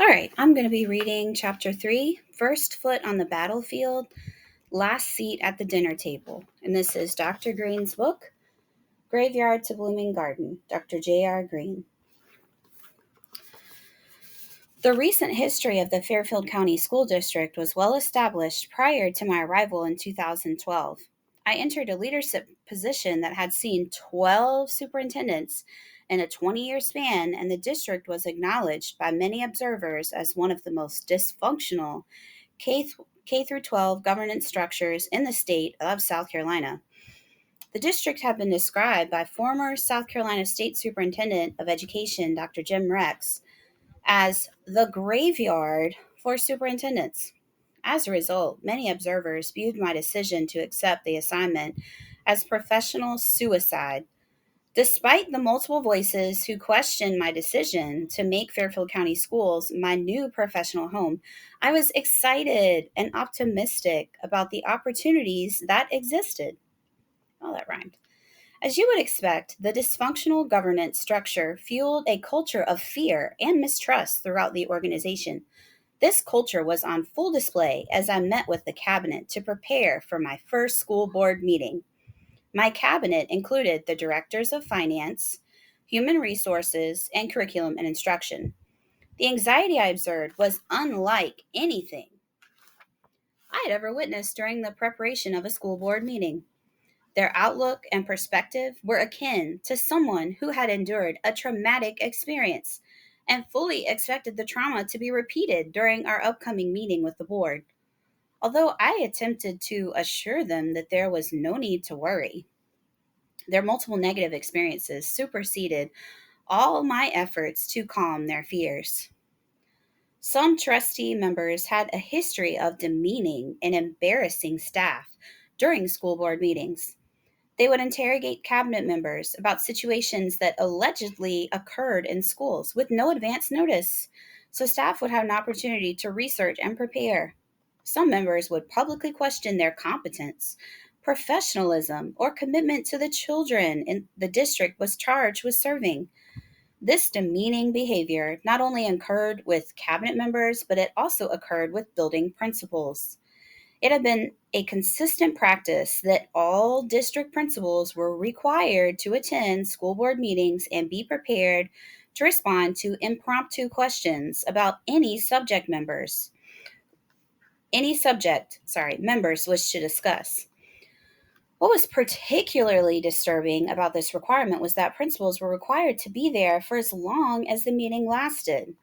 All right, I'm going to be reading Chapter 3, First Foot on the Battlefield, Last Seat at the Dinner Table. And this is Dr. Green's book, Graveyard to Blooming Garden, Dr. J.R. Green. The recent history of the Fairfield County School District was well established prior to my arrival in 2012. I entered a leadership position that had seen 12 superintendents in a 20-year span, and the district was acknowledged by many observers as one of the most dysfunctional K through 12 governance structures in the state of South Carolina. The district had been described by former South Carolina State Superintendent of Education, Dr. Jim Rex, as the graveyard for superintendents. As a result, many observers viewed my decision to accept the assignment as professional suicide. Despite the multiple voices who questioned my decision to make Fairfield County Schools my new professional home, I was excited and optimistic about the opportunities that existed. Oh, that rhymed. As you would expect, the dysfunctional governance structure fueled a culture of fear and mistrust throughout the organization. This culture was on full display as I met with the cabinet to prepare for my first school board meeting. My cabinet included the directors of finance, human resources, and curriculum and instruction. The anxiety I observed was unlike anything I had ever witnessed during the preparation of a school board meeting. Their outlook and perspective were akin to someone who had endured a traumatic experience and fully expected the trauma to be repeated during our upcoming meeting with the board. Although I attempted to assure them that there was no need to worry, their multiple negative experiences superseded all my efforts to calm their fears. Some trustee members had a history of demeaning and embarrassing staff during school board meetings. They would interrogate cabinet members about situations that allegedly occurred in schools with no advance notice, so staff would have an opportunity to research and prepare. Some members would publicly question their competence, professionalism, or commitment to the children in the district was charged with serving. This demeaning behavior not only occurred with cabinet members, but it also occurred with building principals. It had been a consistent practice that all district principals were required to attend school board meetings and be prepared to respond to impromptu questions about members wish to discuss. What was particularly disturbing about this requirement was that principals were required to be there for as long as the meeting lasted,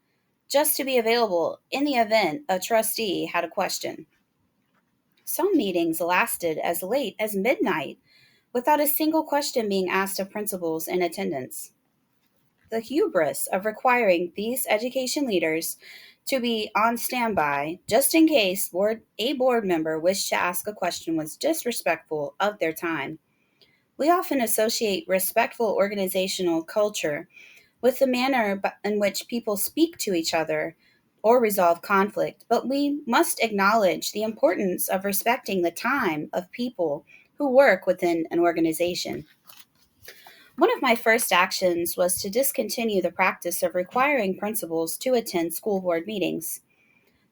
just to be available in the event a trustee had a question. Some meetings lasted as late as midnight without a single question being asked of principals in attendance. The hubris of requiring these education leaders to be on standby just in case a board member wished to ask a question was disrespectful of their time. We often associate respectful organizational culture with the manner in which people speak to each other or resolve conflict, but we must acknowledge the importance of respecting the time of people who work within an organization. One of my first actions was to discontinue the practice of requiring principals to attend school board meetings.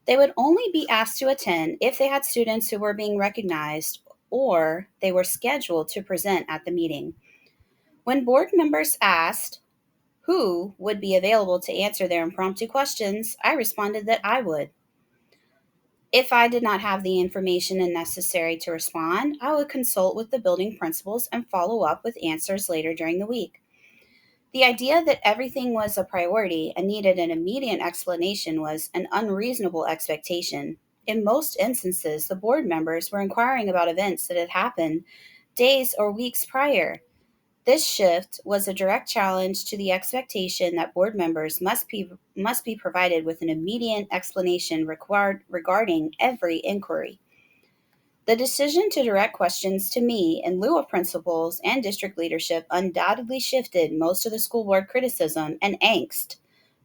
They would only be asked to attend if they had students who were being recognized or they were scheduled to present at the meeting. When board members asked who would be available to answer their impromptu questions, I responded that I would. If I did not have the information necessary to respond, I would consult with the building principals and follow up with answers later during the week. The idea that everything was a priority and needed an immediate explanation was an unreasonable expectation. In most instances, the board members were inquiring about events that had happened days or weeks prior. This shift was a direct challenge to the expectation that board members must be provided with an immediate explanation regarding every inquiry. The decision to direct questions to me in lieu of principals and district leadership undoubtedly shifted most of the school board criticism and angst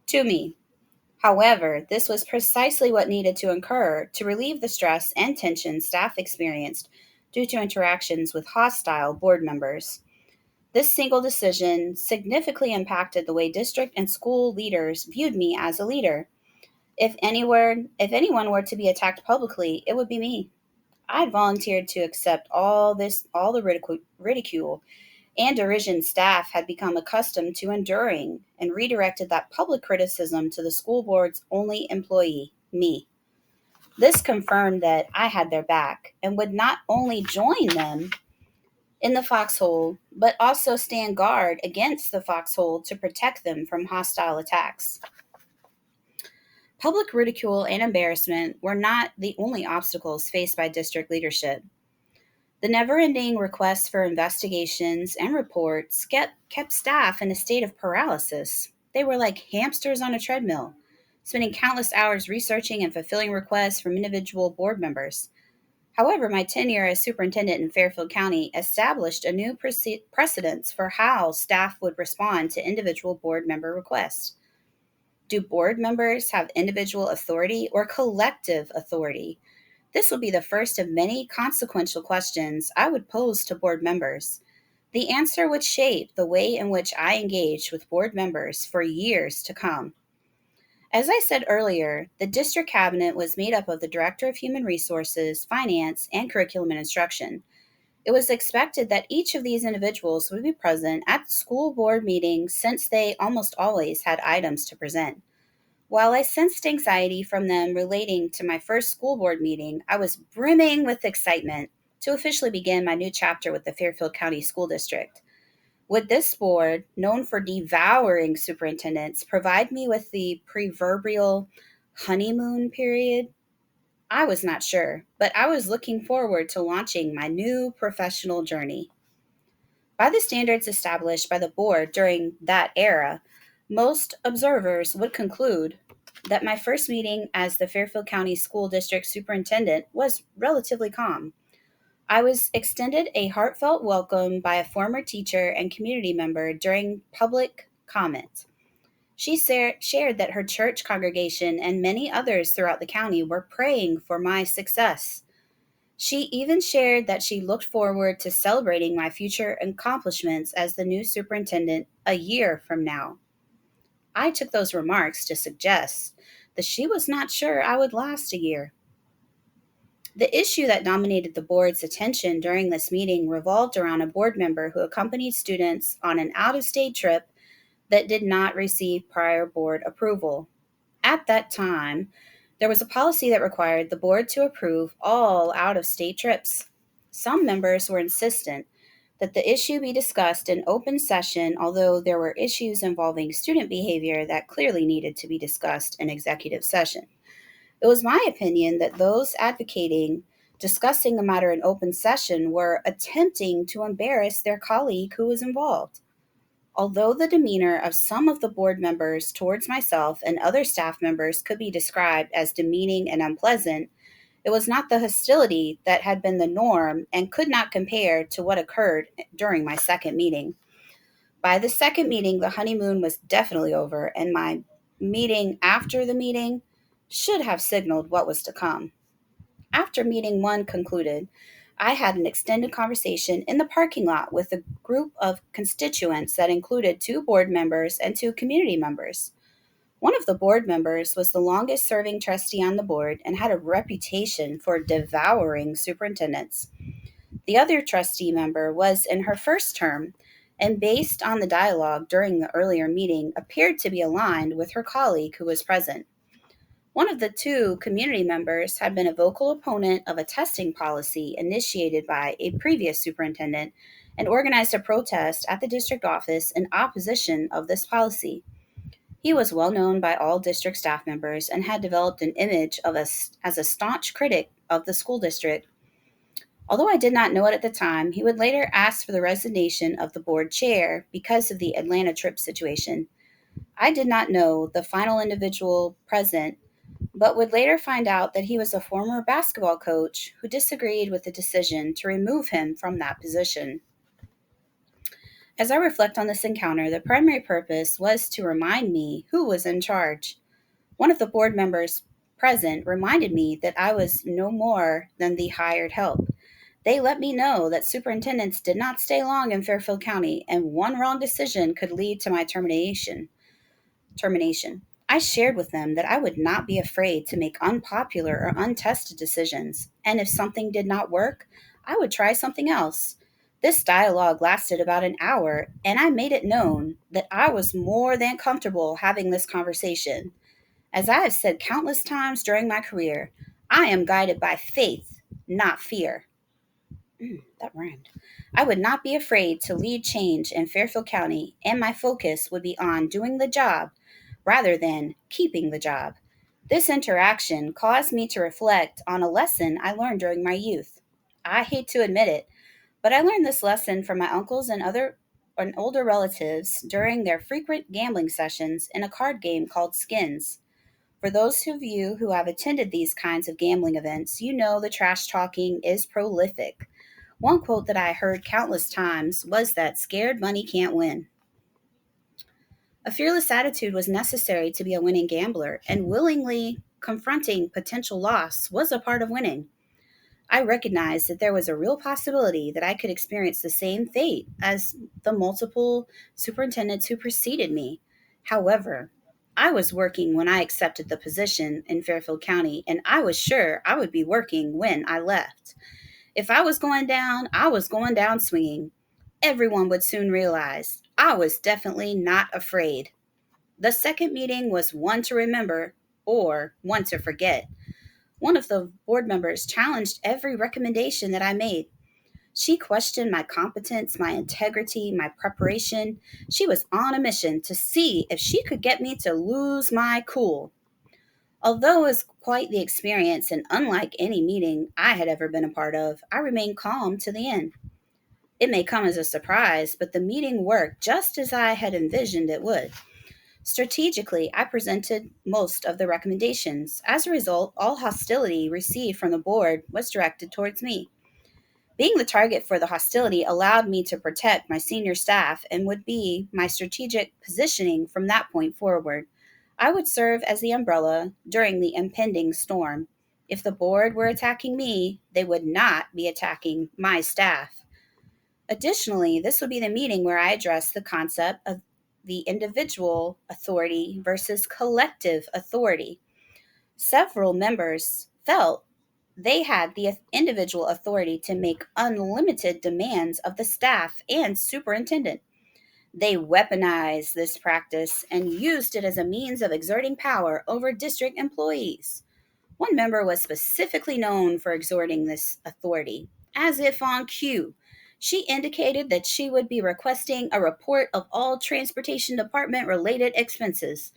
to me. However, this was precisely what needed to occur to relieve the stress and tension staff experienced due to interactions with hostile board members. This single decision significantly impacted the way district and school leaders viewed me as a leader. If anyone were to be attacked publicly, it would be me. I had volunteered to accept all the ridicule and derision staff had become accustomed to enduring, and redirected that public criticism to the school board's only employee, me. This confirmed that I had their back and would not only join them in the foxhole, but also stand guard against the foxhole to protect them from hostile attacks. Public ridicule and embarrassment were not the only obstacles faced by district leadership. The never ending requests for investigations and reports kept staff in a state of paralysis. They were like hamsters on a treadmill, spending countless hours researching and fulfilling requests from individual board members. However, my tenure as superintendent in Fairfield County established a new precedence for how staff would respond to individual board member requests. Do board members have individual authority or collective authority? This will be the first of many consequential questions I would pose to board members. The answer would shape the way in which I engage with board members for years to come. As I said earlier, the district cabinet was made up of the Director of Human Resources, Finance, and Curriculum and Instruction. It was expected that each of these individuals would be present at school board meetings since they almost always had items to present. While I sensed anxiety from them relating to my first school board meeting, I was brimming with excitement to officially begin my new chapter with the Fairfield County School District. Would this board, known for devouring superintendents, provide me with the proverbial honeymoon period? I was not sure, but I was looking forward to launching my new professional journey. By the standards established by the board during that era, most observers would conclude that my first meeting as the Fairfield County School District Superintendent was relatively calm. I was extended a heartfelt welcome by a former teacher and community member during public comment. She shared that her church congregation and many others throughout the county were praying for my success. She even shared that she looked forward to celebrating my future accomplishments as the new superintendent a year from now. I took those remarks to suggest that she was not sure I would last a year. The issue that dominated the board's attention during this meeting revolved around a board member who accompanied students on an out of state trip that did not receive prior board approval. At that time, there was a policy that required the board to approve all out of state trips. Some members were insistent that the issue be discussed in open session, although there were issues involving student behavior that clearly needed to be discussed in executive session. It was my opinion that those advocating discussing the matter in open session were attempting to embarrass their colleague who was involved. Although the demeanor of some of the board members towards myself and other staff members could be described as demeaning and unpleasant, it was not the hostility that had been the norm and could not compare to what occurred during my second meeting. By the second meeting, the honeymoon was definitely over, and my meeting after the meeting should have signaled what was to come. After meeting one concluded, I had an extended conversation in the parking lot with a group of constituents that included two board members and two community members. One of the board members was the longest serving trustee on the board and had a reputation for devouring superintendents. The other trustee member was in her first term and, based on the dialogue during the earlier meeting, appeared to be aligned with her colleague who was present. One of the two community members had been a vocal opponent of a testing policy initiated by a previous superintendent and organized a protest at the district office in opposition of this policy. He was well known by all district staff members and had developed an image of us as a staunch critic of the school district. Although I did not know it at the time, he would later ask for the resignation of the board chair because of the Atlanta trip situation. I did not know the final individual present, but would later find out that he was a former basketball coach who disagreed with the decision to remove him from that position. As I reflect on this encounter, the primary purpose was to remind me who was in charge. One of the board members present reminded me that I was no more than the hired help. They let me know that superintendents did not stay long in Fairfield County, and one wrong decision could lead to my termination. I shared with them that I would not be afraid to make unpopular or untested decisions, and if something did not work, I would try something else. This dialogue lasted about an hour, and I made it known that I was more than comfortable having this conversation. As I have said countless times during my career, I am guided by faith, not fear. That rhymed. I would not be afraid to lead change in Fairfield County, and my focus would be on doing the job rather than keeping the job. This interaction caused me to reflect on a lesson I learned during my youth. I hate to admit it, but I learned this lesson from my uncles and older relatives during their frequent gambling sessions in a card game called Skins. For those of you who have attended these kinds of gambling events, you know the trash talking is prolific. One quote that I heard countless times was that scared money can't win. A fearless attitude was necessary to be a winning gambler, and willingly confronting potential loss was a part of winning. I recognized that there was a real possibility that I could experience the same fate as the multiple superintendents who preceded me. However, I was working when I accepted the position in Fairfield County, and I was sure I would be working when I left. If I was going down, I was going down swinging. Everyone would soon realize I was definitely not afraid. The second meeting was one to remember or one to forget. One of the board members challenged every recommendation that I made. She questioned my competence, my integrity, my preparation. She was on a mission to see if she could get me to lose my cool. Although it was quite the experience and unlike any meeting I had ever been a part of, I remained calm to the end. It may come as a surprise, but the meeting worked just as I had envisioned it would. Strategically, I presented most of the recommendations. As a result, all hostility received from the board was directed towards me. Being the target for the hostility allowed me to protect my senior staff and would be my strategic positioning from that point forward. I would serve as the umbrella during the impending storm. If the board were attacking me, they would not be attacking my staff. Additionally, this would be the meeting where I addressed the concept of the individual authority versus collective authority. Several members felt they had the individual authority to make unlimited demands of the staff and superintendent. They weaponized this practice and used it as a means of exerting power over district employees. One member was specifically known for exerting this authority, as if on cue. She indicated that she would be requesting a report of all transportation department related expenses.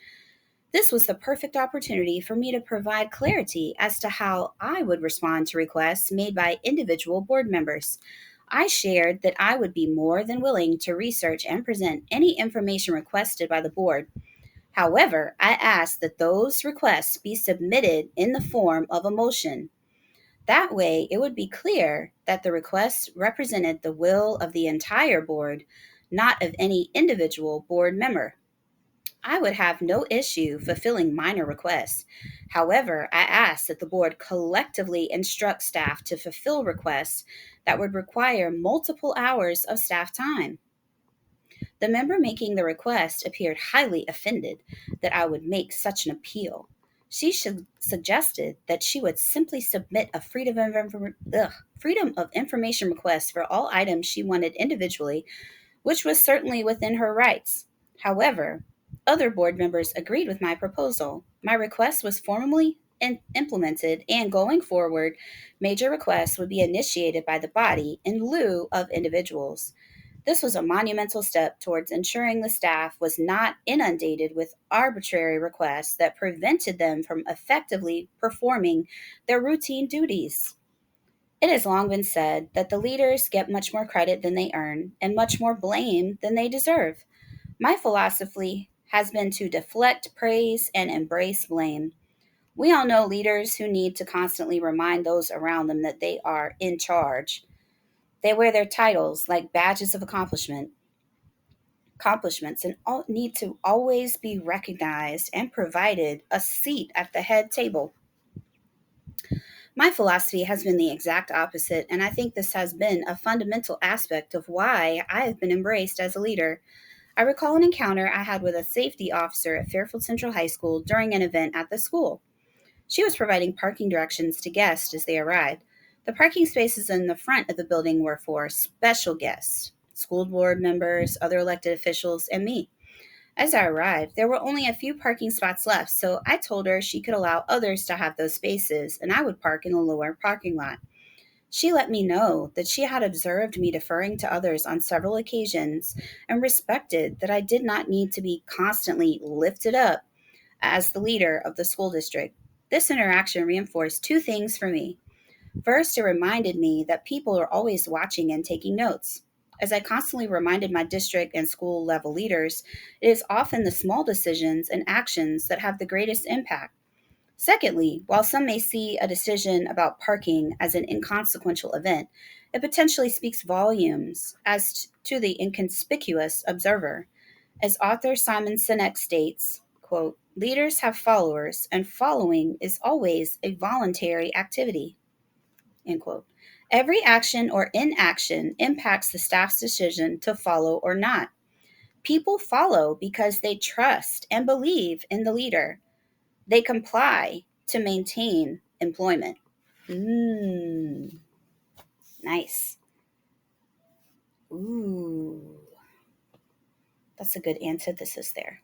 This was the perfect opportunity for me to provide clarity as to how I would respond to requests made by individual board members. I shared that I would be more than willing to research and present any information requested by the board. However, I asked that those requests be submitted in the form of a motion. That way, it would be clear that the requests represented the will of the entire board, not of any individual board member. I would have no issue fulfilling minor requests. However, I asked that the board collectively instruct staff to fulfill requests that would require multiple hours of staff time. The member making the request appeared highly offended that I would make such an appeal. Suggested that she would simply submit a freedom of information request for all items she wanted individually, which was certainly within her rights. However, other board members agreed with my proposal. My request was formally implemented, and going forward, major requests would be initiated by the body in lieu of individuals. This was a monumental step towards ensuring the staff was not inundated with arbitrary requests that prevented them from effectively performing their routine duties. It has long been said that the leaders get much more credit than they earn and much more blame than they deserve. My philosophy has been to deflect praise and embrace blame. We all know leaders who need to constantly remind those around them that they are in charge. They wear their titles like badges of accomplishments and need to always be recognized and provided a seat at the head table. My philosophy has been the exact opposite, and I think this has been a fundamental aspect of why I have been embraced as a leader. I I recall an encounter I had with a safety officer at Fairfield Central High School during an event at the school. She was providing parking directions to guests as they arrived. The parking spaces in the front of the building were for special guests, school board members, other elected officials, and me. As I arrived, there were only a few parking spots left, so I told her she could allow others to have those spaces and I would park in the lower parking lot. She let me know that she had observed me deferring to others on several occasions and respected that I did not need to be constantly lifted up as the leader of the school district. This interaction reinforced two things for me. First, it reminded me that people are always watching and taking notes. As I constantly reminded my district and school level leaders, it is often the small decisions and actions that have the greatest impact. Secondly, while some may see a decision about parking as an inconsequential event, it potentially speaks volumes as to the inconspicuous observer. As author Simon Sinek states, quote, leaders have followers, and following is always a voluntary activity, end quote. Every action or inaction impacts the staff's decision to follow or not. People follow because they trust and believe in the leader. They comply to maintain employment. Nice. Ooh, that's a good antithesis there.